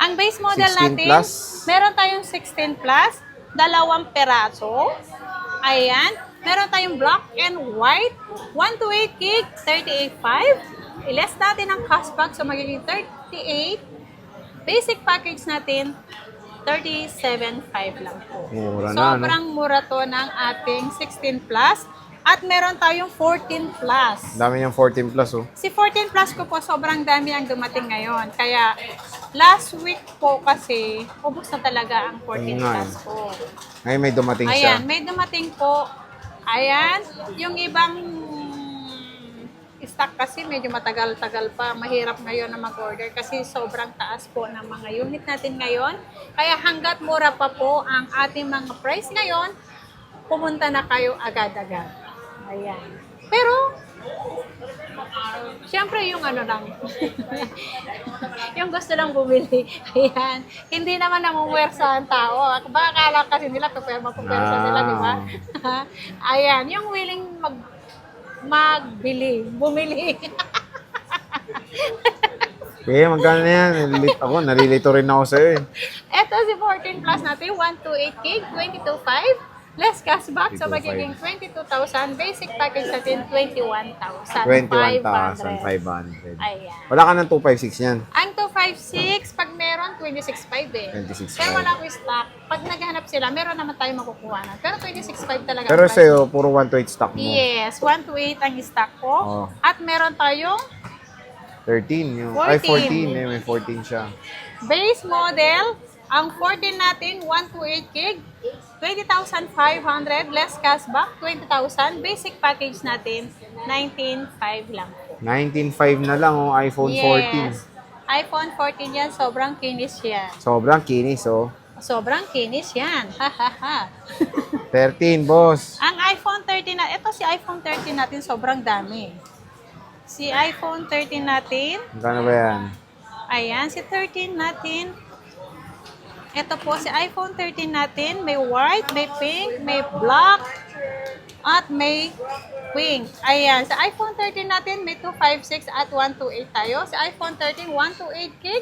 Ang base model 16 natin, plus. meron tayong 16 plus, 2 peraso. Ayan. Meron tayong black and white, 128 gig, 38.5. I-less natin ang cashback, so magiging 38. Basic package natin, 37.5 lang po. Mura na, Sobrang mura to ng ating 16 plus. At meron tayong 14 plus. Dami niyang 14 plus, oh. Si 14 plus ko po, sobrang dami ang dumating ngayon. Kaya, last week po kasi, ubos na talaga ang 14 Ayun nga, plus ko. Ngayon may dumating siya. Ayan, may dumating po. Ayan, yung ibang stock kasi medyo matagal-tagal pa. Mahirap ngayon na mag-order kasi sobrang taas po ng mga unit natin ngayon. Kaya hanggat mura pa po ang ating mga price ngayon, pumunta na kayo agad-agad. Ayan. Pero, siyempre yung ano lang, yung gusto lang bumili. Ayan. Hindi naman namumwersa ang tao. Baka akala kasi nila, puperma-pupersa sila, di ba? Ayan. Yung willing magbili, bumili. Okay, magkano na yan? Nalilito rin ako sa'yo, eh. Ito si 14 plus natin, 128 gig, 22.5. Less cashback, so 22.5. magiging 22,000. Basic package natin, 21,500. 21,500. Ayan. Wala ka ng 256 yan. Ang 256, pag meron, 26.5 eh. 26.5. Pero wala ko stock. Pag naghahanap sila, meron naman tayo makukuha na. Pero 26.5 talaga. Pero ang price. sa'yo, puro 128 stock mo. Yes, 1 to 8 ang stock ko. Oh. At meron tayong 13. Yung, 14. Ay, 14. Eh, may 14 siya. base model. Ang 14 natin, 1 to 8 gig, 20,500, less cashback, 20,000. Basic package natin, 19,500 lang. 19.5 na lang, oh, iPhone 14. Yes. iPhone 14 yan, sobrang kinis yan. Sobrang kinis, oh. Sobrang kinis yan. Ha, ha, ha. 13, boss. Ang iPhone 13 na, ito si iPhone 13 natin, sobrang dami. Si iPhone 13 natin, Magkano ba yan? ayan, si 13 natin, ito po si iPhone 13 natin, may white, may pink, may black, at may pink. Ayan, sa iPhone 13 natin, may 256 at 128 tayo. Sa iPhone 13, 128 gig.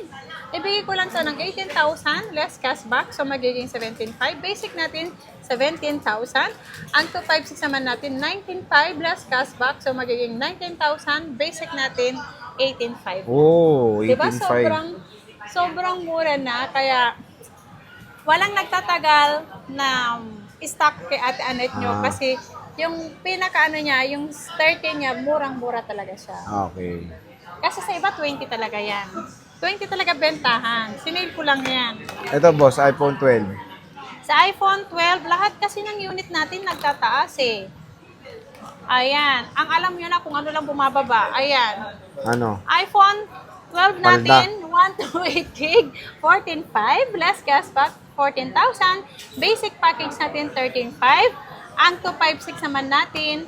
Ibigay ko lang to ng 18,000, less cashback, so magiging 17,500. Basic natin, 17,000. Ang 256 naman natin, 19,500, less cashback, so magiging 19,000. Basic natin, 18,500. Oh, 18.5. Diba sobrang mura na, kaya walang nagtatagal na stock kay Ate Anet nyo kasi yung pinaka-ano niya, yung 30 niya, murang-mura talaga siya. Okay. Kasi sa iba, 20 talaga yan. 20 talaga bentahan. Sinale ko lang yan. Ito, boss, iPhone 12. Sa iPhone 12, lahat kasi ng unit natin nagtataas eh. Ayan. Ang alam nyo na kung ano lang bumababa. Ayan. Ano? iPhone 12 natin, 128 gig, 14,500, less cashback, 14,000. Basic package natin, 13,500. Ang 256 naman natin,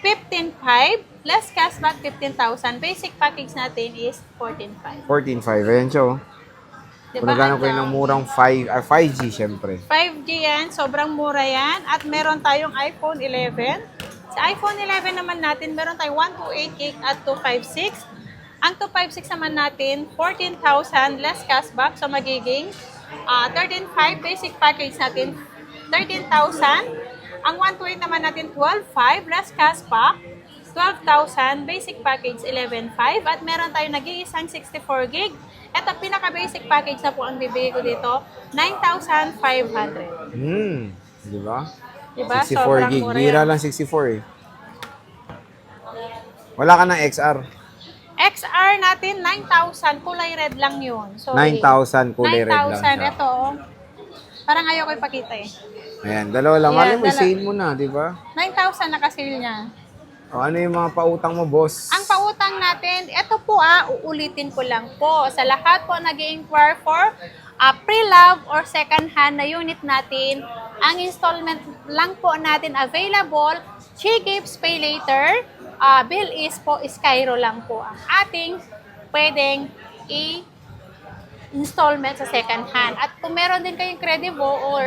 15,500, less cashback, 15,000. Basic package natin is 14,500. 14.5. Ayan siya, oh. Diba? Kung nagano kayo ng murang 5G, syempre. 5G yan, sobrang mura yan. At meron tayong iPhone 11. Sa iPhone 11 naman natin, meron tayong 128 gig at 256. Ang 256 naman natin, 14,000 less cashback. So, magiging 13,500. Basic package natin, 13,000. Ang 128 naman natin, 12,500 less cashback. 12,000. Basic package, 11,500. At meron tayong nag-iisang 64 gig. Ito, pinaka-basic package na po ang bibigay ko dito, 9,500. Di ba? Diba? 64 Sobrang gig. mura Bira yan. lang 64 eh. Wala ka ng XR. XR natin, 9,000. Kulay red lang yun. Sorry. 9,000 kulay red lang 9,000. siya. Ito, oh. Parang ayaw ko ipakita eh. Ayan, dalawa lang. Ayan, Alam mo, sale mo na, di ba? 9,000 nakasil niya. O, ano yung mga pautang mo, boss? Ang pautang natin, ito po uulitin ko lang po. Sa lahat po nag-i-inquire for pre-love or second-hand na unit natin, ang installment lang po natin available, She Gives Pay Later, bill is po, Skyro lang po ang ating pwedeng installment sa second-hand. At kung meron din kayong Credivo or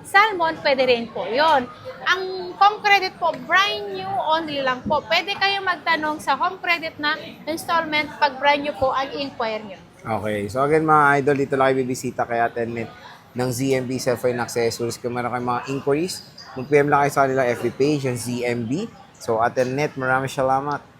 Salmon, pwede rin po yon. Ang home credit po, brand new only lang po. Pwede kayong magtanong sa home credit na installment pag brand new po ang inquire nyo. Okay. So again mga idol, dito lang kayo bibisita kay Ate Net ng ZMB Cellphone Accessories. Kung meron kayong mga inquiries, mag-PM lang kayo sa kanilang FB page, yung ZMB. So Ate Net, maraming salamat.